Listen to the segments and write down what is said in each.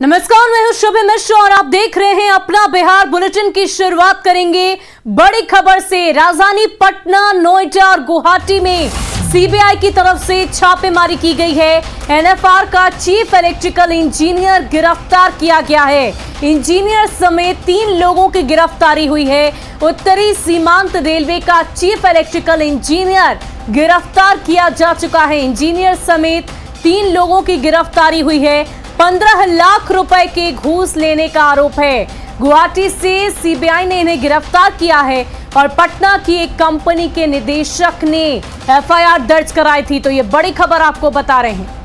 नमस्कार, मैं हूं शुभ मिश्र और आप देख रहे हैं अपना बिहार बुलेटिन की शुरुआत करेंगे बड़ी खबर से। राजधानी पटना, नोएडा और गुवाहाटी में सीबीआई की तरफ से छापेमारी की गई है। एनएफआर का चीफ इलेक्ट्रिकल इंजीनियर गिरफ्तार किया गया है। इंजीनियर समेत 3 लोगों की गिरफ्तारी हुई है। उत्तरी सीमांत रेलवे का चीफ इलेक्ट्रिकल इंजीनियर गिरफ्तार किया जा चुका है। इंजीनियर समेत 3 लोगों की गिरफ्तारी हुई है। 15 लाख रुपए के घूस लेने का आरोप है। गुवाहाटी से सीबीआई ने इन्हें गिरफ्तार किया है और पटना की एक कंपनी के निदेशक ने एफआईआर दर्ज कराई थी। तो ये बड़ी खबर आपको बता रहे हैं।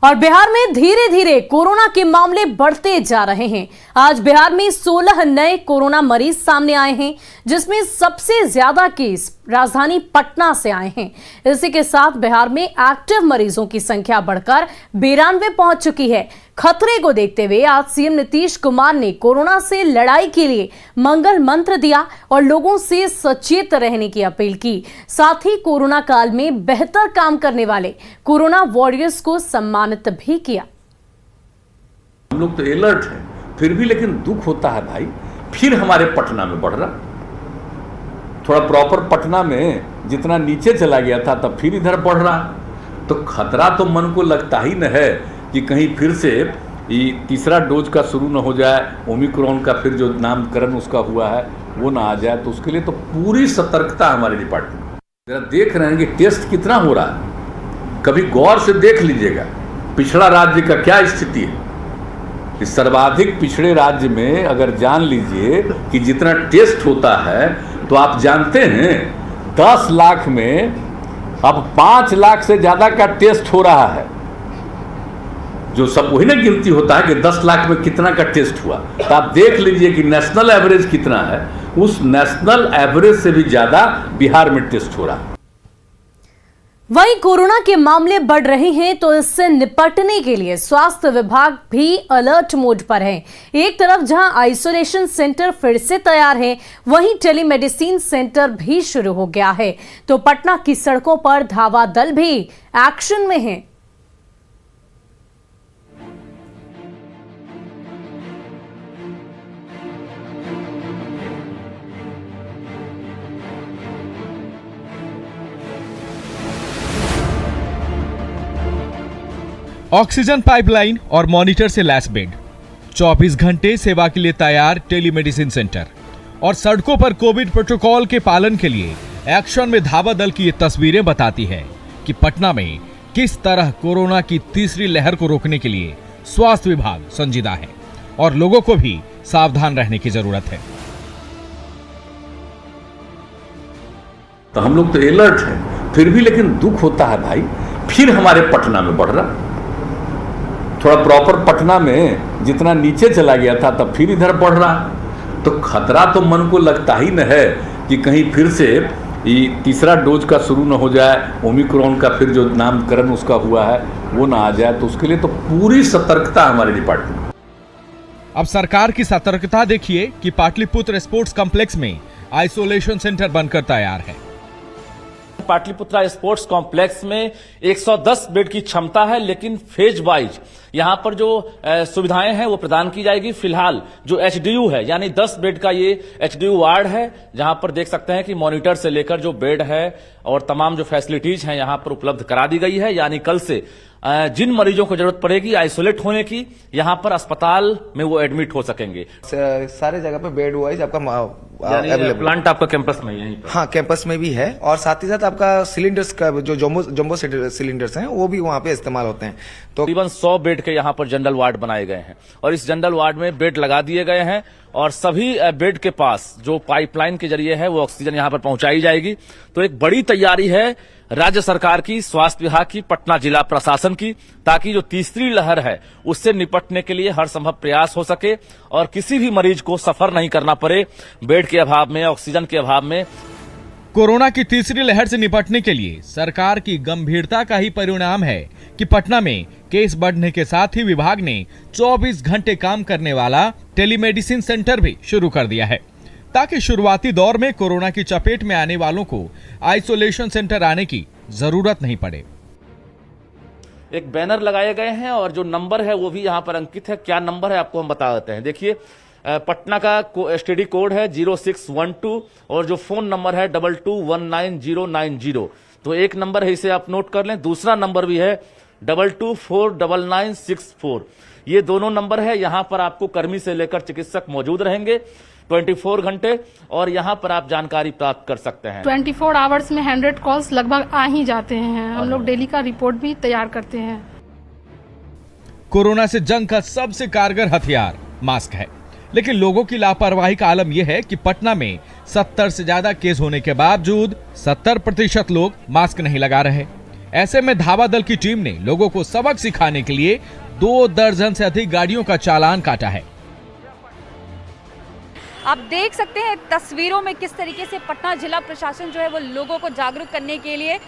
और बिहार में धीरे धीरे कोरोना के मामले बढ़ते जा रहे हैं। आज बिहार में 16 नए कोरोना मरीज सामने आए हैं, जिसमें सबसे ज्यादा केस राजधानी पटना से आए हैं। इसी के साथ बिहार में एक्टिव मरीजों की संख्या बढ़कर 92 पहुंच चुकी है। खतरे को देखते हुए आज सीएम नीतीश कुमार ने कोरोना से लड़ाई के लिए मंगल मंत्र दिया और लोगों से सचेत रहने की अपील की। साथ ही कोरोना काल में बेहतर काम करने वाले कोरोना वॉरियर्स को सम्मानित भी किया। हम लोग तो अलर्ट हैं, फिर भी लेकिन दुख होता है भाई, फिर हमारे पटना में बढ़ रहा। थोड़ा प्रॉपर पटना में जितना नीचे चला गया था तब फिर इधर बढ़ रहा। तो खतरा तो मन को लगता ही न है कि कहीं फिर से ये तीसरा डोज का शुरू न हो जाए, ओमिक्रॉन का फिर जो नामकरण उसका हुआ है वो ना आ जाए। तो उसके लिए तो पूरी सतर्कता हमारे डिपार्टमेंट। जरा देख रहे हैं कि टेस्ट कितना हो रहा है, कभी गौर से देख लीजिएगा पिछड़ा राज्य का क्या स्थिति है। इस सर्वाधिक पिछड़े राज्य में अगर जान लीजिए कि जितना टेस्ट होता है, तो आप जानते हैं 10 लाख में अब 5 लाख से ज़्यादा का टेस्ट हो रहा है। जो सब वही ना गिनती होता है कि 10 लाख में कितना का टेस्ट हुआ। तो आप देख लीजिए कि नेशनल एवरेज कितना है, उस नेशनल एवरेज से भी ज़्यादा बिहार में टेस्ट हो रहा है। वहीं कोरोना के मामले बढ़ रहे हैं, तो इससे निपटने के लिए स्वास्थ्य विभाग भी अलर्ट मोड पर है। एक तरफ जहां आइसोलेशन सेंटर फिर से तैयार है, वहीं टेलीमेडिसिन सेंटर भी शुरू हो गया है। तो पटना की सड़कों पर धावा दल भी एक्शन में है। ऑक्सीजन पाइपलाइन और मॉनिटर से लैस बेड, 24 घंटे सेवा के लिए तैयार टेलीमेडिसिन सेंटर और सड़कों पर कोविड प्रोटोकॉल के पालन के लिए एक्शन में धावा दल की ये तस्वीरें बताती है कि पटना में किस तरह कोरोना की तीसरी लहर को रोकने के लिए स्वास्थ्य विभाग संजीदा है और लोगों को भी सावधान रहने की जरूरत है। तो हम लोग तो अलर्ट हैं, फिर भी लेकिन दुख होता है भाई, फिर हमारे पटना में बढ़ रहा। थोड़ा प्रॉपर पटना में जितना नीचे चला गया था तब फिर इधर बढ़ रहा। तो खतरा तो मन को लगता ही न है कि कहीं फिर से ये तीसरा डोज का शुरू न हो जाए, ओमिक्रॉन का फिर जो नामकरण उसका हुआ है वो ना आ जाए। तो उसके लिए तो पूरी सतर्कता हमारे डिपार्टमेंट। अब सरकार की सतर्कता देखिए कि पाटलिपुत्र स्पोर्ट्स कॉम्प्लेक्स में आइसोलेशन सेंटर बनकर तैयार है। पाटलिपुत्रा स्पोर्ट्स कॉम्प्लेक्स में 110 बेड की क्षमता है, लेकिन फेज वाइज यहां पर जो सुविधाएं हैं वो प्रदान की जाएगी। फिलहाल जो एचडीयू है, यानी 10 बेड का ये एचडीयू वार्ड है, जहां पर देख सकते हैं कि मॉनिटर से लेकर जो बेड है और तमाम जो फैसिलिटीज हैं यहां पर उपलब्ध करा दी गई है। यानी कल से जिन मरीजों को जरूरत पड़ेगी आइसोलेट होने की, यहां पर अस्पताल में वो एडमिट हो सकेंगे। सारे जगह पे बेड वाइज आपका प्लांट आपका कैंपस में यहीं पर? हाँ, कैंपस में भी है और साथ ही साथ आपका सिलेंडर्स का जो जम्बो सिलेंडर्स हैं वो भी वहाँ पे इस्तेमाल होते हैं। तो तकरीबन 100 बेड के यहाँ पर जनरल वार्ड बनाए गए हैं और इस जनरल वार्ड में बेड लगा दिए गए हैं और सभी बेड के पास जो पाइपलाइन के जरिए है वो ऑक्सीजन यहाँ पर पहुंचाई जाएगी। तो एक बड़ी तैयारी है राज्य सरकार की, स्वास्थ्य विभाग की, पटना जिला प्रशासन की, ताकि जो तीसरी लहर है उससे निपटने के लिए हर संभव प्रयास हो सके और किसी भी मरीज को सफर नहीं करना पड़े बेड के अभाव में, ऑक्सीजन के अभाव में। कोरोना की तीसरी लहर से निपटने के लिए सरकार की गंभीरता का ही परिणाम है कि पटना में केस बढ़ने के साथ ही विभाग ने 24 घंटे काम करने वाला टेलीमेडिसिन सेंटर भी शुरू कर दिया है, ताकि शुरुआती दौर में कोरोना की चपेट में आने वालों को आइसोलेशन सेंटर आने की जरूरत नहीं पड़े। एक बैनर लगाए गए हैं और जो नंबर है वो भी यहाँ पर अंकित है। क्या नंबर है आपको हम बता देते हैं। देखिए, पटना का एसटीडी कोड है 0612 और जो फोन नंबर है 22199090। तो एक नंबर है, इसे आप नोट कर लें। दूसरा नंबर भी है 22499964। ये दोनों नंबर है। यहां पर आपको कर्मी से लेकर चिकित्सक मौजूद रहेंगे 24 घंटे और यहां पर आप जानकारी प्राप्त कर सकते हैं। 24 आवर्स में 100 कॉल्स लगभग आ ही जाते हैं। हम लोग डेली का रिपोर्ट भी तैयार करते हैं। कोरोना से जंग का सबसे कारगर हथियार मास्क है, लेकिन लोगों की लापरवाही का आलम यह है कि पटना में 70 से ज्यादा केस होने के बावजूद 70% लोग मास्क नहीं लगा रहे। ऐसे में धावा दल की टीम ने लोगों को सबक सिखाने के लिए 2 दर्जन से अधिक गाड़ियों का चालान काटा है। आप देख सकते हैं तस्वीरों में किस तरीके से पटना जिला प्रशासन जो है वो लोगों को जागरूक करने के लिए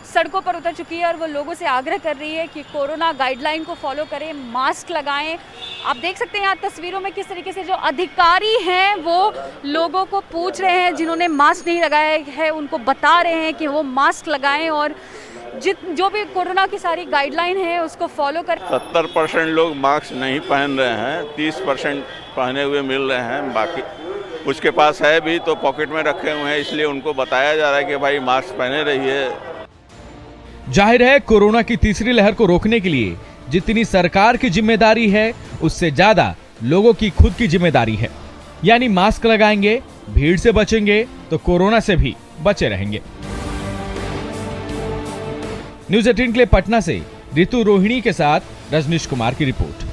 सड़कों पर उतर चुकी है और वो लोगों से आग्रह कर रही है कि कोरोना गाइडलाइन को फॉलो करें, मास्क लगाएं। आप देख सकते हैं यहाँ तस्वीरों में किस तरीके से जो अधिकारी हैं वो लोगों को पूछ रहे हैं, जिन्होंने मास्क नहीं लगाया है उनको बता रहे हैं कि वो मास्क लगाएं और जो भी कोरोना की सारी गाइडलाइन है उसको फॉलो करें। 70% लोग मास्क नहीं पहन रहे हैं, 30% पहने हुए मिल रहे हैं। बाकी उसके पास है भी तो पॉकेट में रखे हुए हैं, इसलिए उनको बताया जा रहा है कि भाई मास्क पहने रहिए। जाहिर है, कोरोना की तीसरी लहर को रोकने के लिए जितनी सरकार की जिम्मेदारी है उससे ज्यादा लोगों की खुद की जिम्मेदारी है। यानी मास्क लगाएंगे, भीड़ से बचेंगे तो कोरोना से भी बचे रहेंगे। न्यूज़ 18 के लिए पटना से ऋतु रोहिणी के साथ रजनीश कुमार की रिपोर्ट।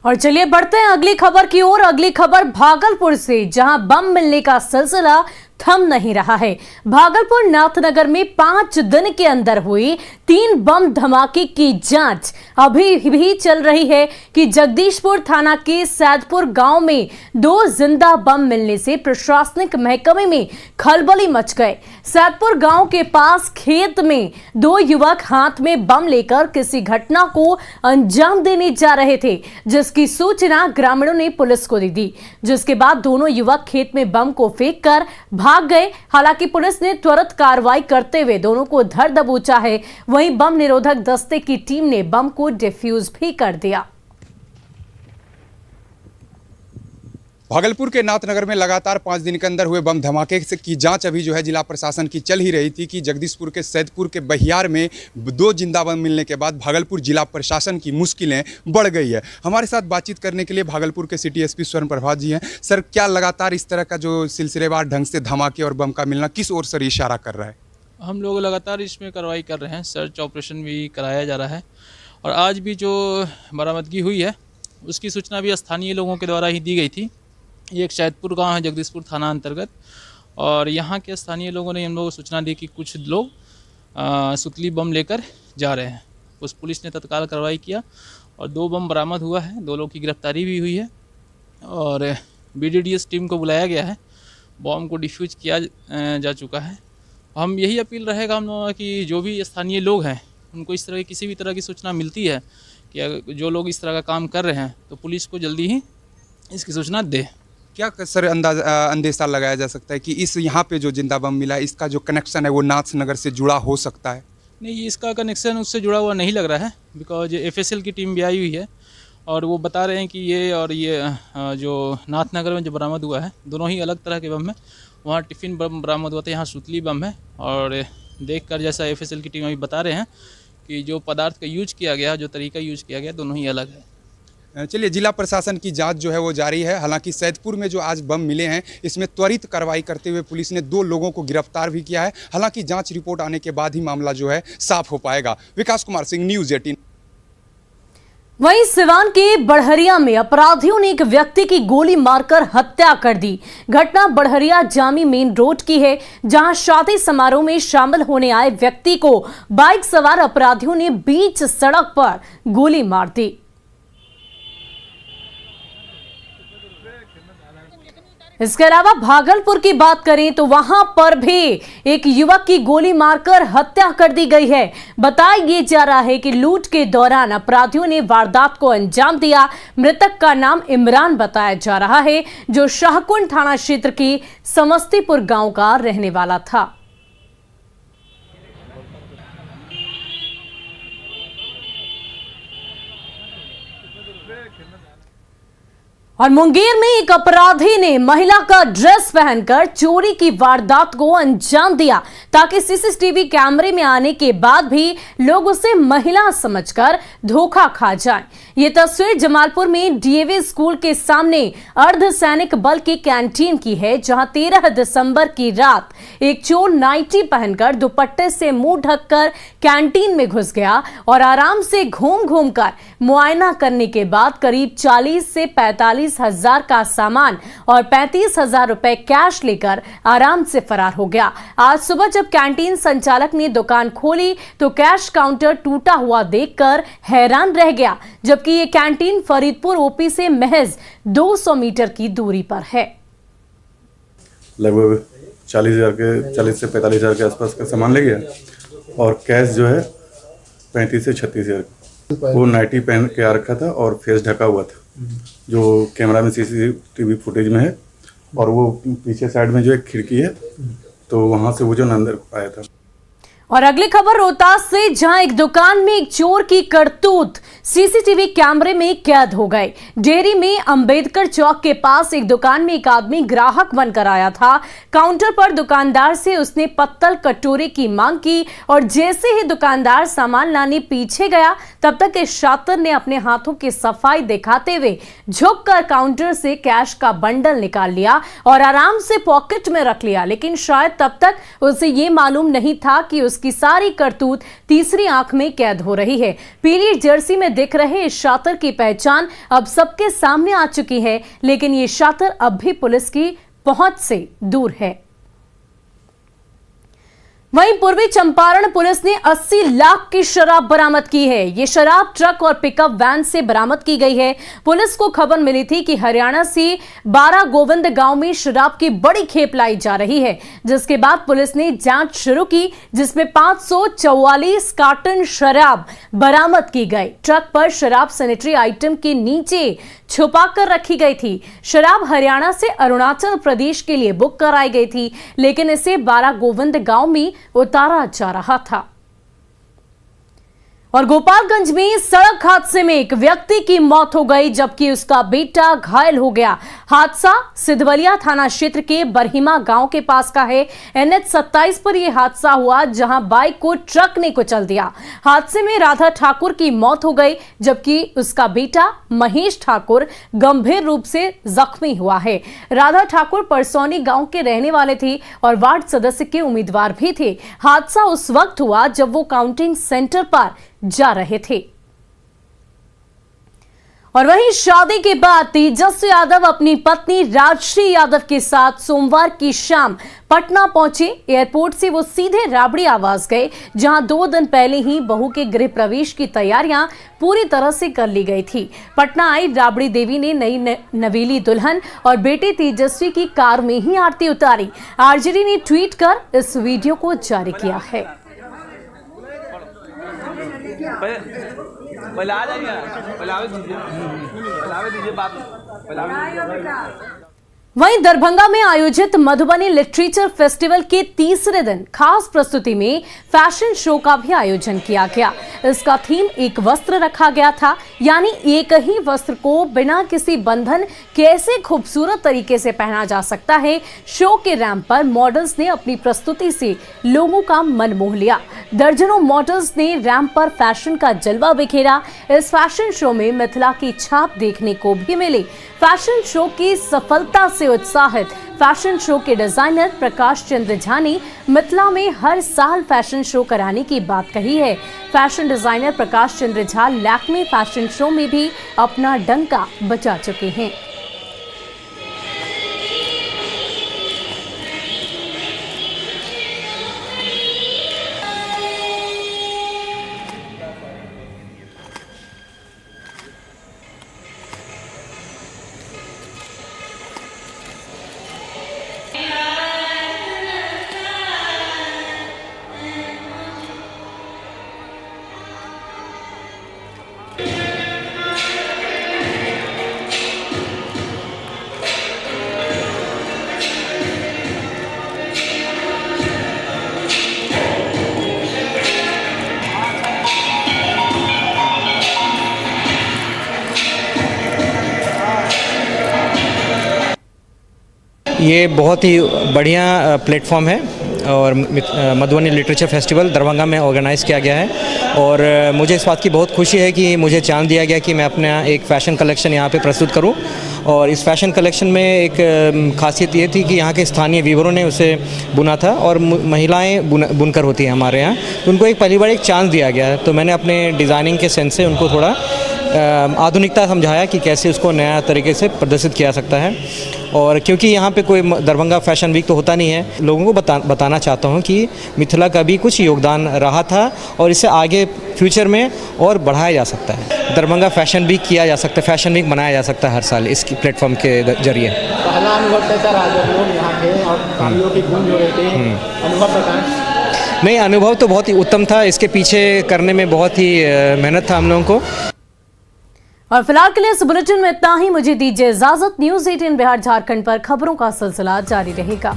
और चलिए बढ़ते हैं अगली खबर की ओर। अगली खबर भागलपुर से, जहां बम मिलने का सिलसिला थम नहीं रहा है। भागलपुर नाथनगर में 5 दिन के अंदर हुई 3 बम धमाके की जांच अभी भी चल रही है कि जगदीशपुर थाना के सैदपुर गांव में 2 जिंदा बम मिलने से प्रशासनिक महकमे में खलबली मच गए। सैदपुर गांव के पास खेत में 2 युवक हाथ में बम लेकर किसी घटना को अंजाम देने जा रहे थे, जिसकी सूचना ग्रामीणों ने पुलिस को दी, जिसके बाद दोनों युवक खेत में बम को फेंक कर भाग गए। हालांकि पुलिस ने त्वरित कार्रवाई करते हुए दोनों को धर दबोचा है। वहीं बम निरोधक दस्ते की टीम ने बम को डिफ्यूज भी कर दिया। भागलपुर के नाथनगर में लगातार 5 दिन के अंदर हुए बम धमाके की जांच अभी जो है जिला प्रशासन की चल ही रही थी कि जगदीशपुर के सैदपुर के बहियार में 2 जिंदा बम मिलने के बाद भागलपुर जिला प्रशासन की मुश्किलें बढ़ गई है। हमारे साथ बातचीत करने के लिए भागलपुर के सिटी एसपी स्वर्ण प्रभात जी हैं। सर, क्या लगातार इस तरह का जो सिलसिलेवार ढंग से धमाके और बम का मिलना किस ओर से इशारा कर रहा है? हम लोग लगातार इसमें कार्रवाई कर रहे हैं, सर्च ऑपरेशन भी कराया जा रहा है और आज भी जो बरामदगी हुई है उसकी सूचना भी स्थानीय लोगों के द्वारा ही दी गई थी। ये एक सैदपुर गांव है जगदीशपुर थाना अंतर्गत, और यहाँ के स्थानीय लोगों ने हम लोगों को सूचना दी कि कुछ लोग सुतली बम लेकर जा रहे हैं। उस पुलिस ने तत्काल कार्रवाई किया और 2 बम बरामद हुआ है, 2 लोगों की गिरफ्तारी भी हुई है और BDDS टीम को बुलाया गया है। बम को डिफ्यूज किया जा चुका है। हम यही अपील रहेगा हम लोगों की, जो भी स्थानीय लोग हैं उनको इस तरह की किसी भी तरह की सूचना मिलती है कि जो लोग इस तरह का काम कर रहे हैं तो पुलिस को जल्दी ही इसकी सूचना दे। क्या सर अंदेशा लगाया जा सकता है कि इस यहाँ पे जो जिंदा बम मिला इसका जो कनेक्शन है वो नाथनगर से जुड़ा हो सकता है? नहीं, इसका कनेक्शन उससे जुड़ा हुआ नहीं लग रहा है, बिकॉज FSL की टीम भी आई हुई है और वो बता रहे हैं कि ये जो नाथनगर में जो बरामद हुआ है दोनों ही अलग तरह के बम है। वहाँ टिफ़िन बम बरामद हुआ था, यहाँ सुतली बम है। और देखकर जैसा FSL की टीम अभी बता रहे हैं कि जो पदार्थ का यूज किया गया, जो तरीका यूज किया गया, दोनों ही अलग है। चलिए, जिला प्रशासन की जांच जो है वो जारी है। हालांकि सैदपुर में जो आज बम मिले हैं इसमें त्वरित कार्रवाई करते हुए पुलिस ने 2 लोगों को गिरफ्तार भी किया है। हालांकि जांच रिपोर्ट आने के बाद ही मामला जो है साफ हो पाएगा। विकास कुमार सिंह, न्यूज़ 18। वहीं सिवान के बड़हरिया में अपराधियों ने एक व्यक्ति की गोली मारकर हत्या कर दी। घटना बड़हरिया जामी मेन रोड की है, जहां शादी समारोह में शामिल होने आए व्यक्ति को बाइक सवार अपराधियों ने बीच सड़क पर गोली मार दी। इसके अलावा भागलपुर की बात करें तो वहां पर भी एक युवक की गोली मारकर हत्या कर दी गई है। बताया जा रहा है कि लूट के दौरान अपराधियों ने वारदात को अंजाम दिया। मृतक का नाम इमरान बताया जा रहा है, जो शाहकुंड थाना क्षेत्र की समस्तीपुर गांव का रहने वाला था। और मुंगेर में एक अपराधी ने महिला का ड्रेस पहनकर चोरी की वारदात को अंजाम दिया ताकि सीसीटीवी कैमरे में आने के बाद भी लोग उसे महिला समझकर धोखा खा जाएं। ये तस्वीर जमालपुर में डीएवी स्कूल के सामने अर्धसैनिक बल की कैंटीन की है, जहां 13 दिसंबर की रात एक चोर नाइटी पहनकर दुपट्टे से मुंह ढककर कैंटीन में घुस गया और आराम से घूम घूम कर मुआयना करने के बाद करीब 40 से 45,000 का सामान और 35,000 रुपए कैश लेकर आराम से फरार हो गया। आज सुबह जब कैंटीन संचालक ने दुकान खोली तो कैश काउंटर टूटा हुआ देखकर हैरान रह गया, जबकि ये कैंटीन फरीदपुर ओपी से महज 200 मीटर की दूरी पर है। लगभग 40 से 45,000 के आसपास का सामान ले गया और कैश जो है 35 से 36,000। वो नाइटी पहन के आ रखा था और फेस ढका हुआ था, जो कैमरा में सीसीटीवी फुटेज में है। और वो पीछे साइड में जो एक खिड़की है तो वहां से वो जो अंदर आया था। और अगली खबर रोहतास से, जहां एक दुकान में एक चोर की करतूत सीसीटीवी कैमरे में कैद हो गए। डेयरी में अंबेडकर चौक के पास एक दुकान में एक आदमी ग्राहक बनकर आया था। काउंटर पर दुकानदार से उसने पत्तल कटोरे की मांग की और जैसे ही दुकानदार सामान लाने पीछे गया तब तक इस शातिर ने अपने हाथों की सफाई दिखाते हुए झुककर काउंटर से कैश का बंडल निकाल लिया और आराम से पॉकेट में रख लिया। लेकिन शायद तब तक उसे ये मालूम नहीं था कि उसकी सारी करतूत तीसरी आंख में कैद हो रही है। पीली जर्सी में दिख रहे इस शातिर की पहचान अब सबके सामने आ चुकी है, लेकिन ये शातिर अब भी पुलिस की पहुंच से दूर है। वहीं पूर्वी चंपारण पुलिस ने 80 लाख की शराब बरामद की है। ये शराब ट्रक और पिकअप वैन से बरामद की गई है। पुलिस को खबर मिली थी कि हरियाणा से 12 गोविंद गांव में शराब की बड़ी खेप लाई जा रही है, जिसके बाद पुलिस ने जांच शुरू की, जिसमें 544 कार्टन शराब बरामद की गई। ट्रक पर शराब सैनिटरी आइटम के नीचे छुपाकर रखी गई थी। शराब हरियाणा से अरुणाचल प्रदेश के लिए बुक कराई गई थी, लेकिन इसे 12 गोविंद गांव में उतारा जा रहा था। और गोपालगंज में सड़क हादसे में एक व्यक्ति की मौत हो गई, जबकि उसका बेटा घायल हो गया। हादसा सिधवलिया थाना क्षेत्र के बरहिमा गांव के पास का है। NH 27 पर यह हादसा हुआ, जहां बाइक को ट्रक ने कुचल दिया। हादसे में राधा ठाकुर की मौत हो गई, जबकि उसका बेटा महेश ठाकुर गंभीर रूप से जख्मी हुआ है। राधा ठाकुर परसौनी गांव के रहने वाले थे और वार्ड सदस्य के उम्मीदवार भी थे। हादसा उस वक्त हुआ जब वो काउंटिंग सेंटर पर जा रहे थे। और वहीं शादी के बाद तेजस्वी यादव अपनी पत्नी राजश्री यादव के साथ सोमवार की शाम पटना पहुंचे। एयरपोर्ट से वो सीधे राबड़ी आवास गए, जहां 2 दिन पहले ही बहू के गृह प्रवेश की तैयारियां पूरी तरह से कर ली गई थी। पटना आई राबड़ी देवी ने नई नवीली दुल्हन और बेटे तेजस्वी की कार में ही आरती उतारी। आरजेडी ने ट्वीट कर इस वीडियो को जारी किया है। पहले आ जाइए, पहले दीजिए बात। वहीं दरभंगा में आयोजित मधुबनी लिटरेचर फेस्टिवल के तीसरे दिन खास प्रस्तुति में फैशन शो का भी आयोजन किया गया। इसका थीम एक वस्त्र रखा गया था, यानी एक ही वस्त्र को बिना किसी बंधन कैसे खूबसूरत तरीके से पहना जा सकता है। शो के रैंप पर मॉडल्स ने अपनी प्रस्तुति से लोगों का मन मोह लिया। दर्जनों मॉडल्स ने रैंप पर फैशन का जलवा बिखेरा। इस फैशन शो में मिथिला की छाप देखने को भी मिली। फैशन शो की सफलता से उत्साहित फैशन शो के डिजाइनर प्रकाश चंद्र झा ने मिथिला में हर साल फैशन शो कराने की बात कही है। Fashion designer Prakash Chandra Jha Lakme fashion show में भी अपना डंका बजा चुके हैं। ये बहुत ही बढ़िया प्लेटफॉर्म है और मधुबनी लिटरेचर फेस्टिवल दरभंगा में ऑर्गेनाइज़ किया गया है और मुझे इस बात की बहुत खुशी है कि मुझे चांस दिया गया कि मैं अपना एक फ़ैशन कलेक्शन यहाँ पे प्रस्तुत करूँ। और इस फैशन कलेक्शन में एक खासियत ये थी कि यहाँ के स्थानीय वीवरों ने उसे बुना था और महिलाएं बुनकर होती हैं हमारे यहाँ, तो उनको एक पहली बार एक चांस दिया गया है। तो मैंने अपने डिज़ाइनिंग के सेंस से उनको थोड़ा आधुनिकता समझाया कि कैसे उसको नया तरीके से प्रदर्शित किया सकता है। और क्योंकि यहाँ पे कोई दरभंगा फैशन वीक तो होता नहीं है, लोगों को बताना चाहता हूँ कि मिथिला का भी कुछ योगदान रहा था और इसे आगे फ्यूचर में और बढ़ाया जा सकता है। दरभंगा फैशन वीक किया जा सकता है, फैशन वीक मनाया जा सकता है हर साल इस प्लेटफॉर्म के जरिए। पहला अनुभव कैसा रहा जब लोग यहाँ थे और तालियों की गूंज हो रही थी, अनुभव बताएं। नहीं, अनुभव तो बहुत ही उत्तम था। इसके पीछे करने में बहुत ही मेहनत था हम लोगों को। और फिलहाल के लिए इस बुलेटिन में इतना ही। मुझे दीजिए इजाजत। न्यूज़ 18 बिहार झारखंड पर खबरों का सिलसिला जारी रहेगा।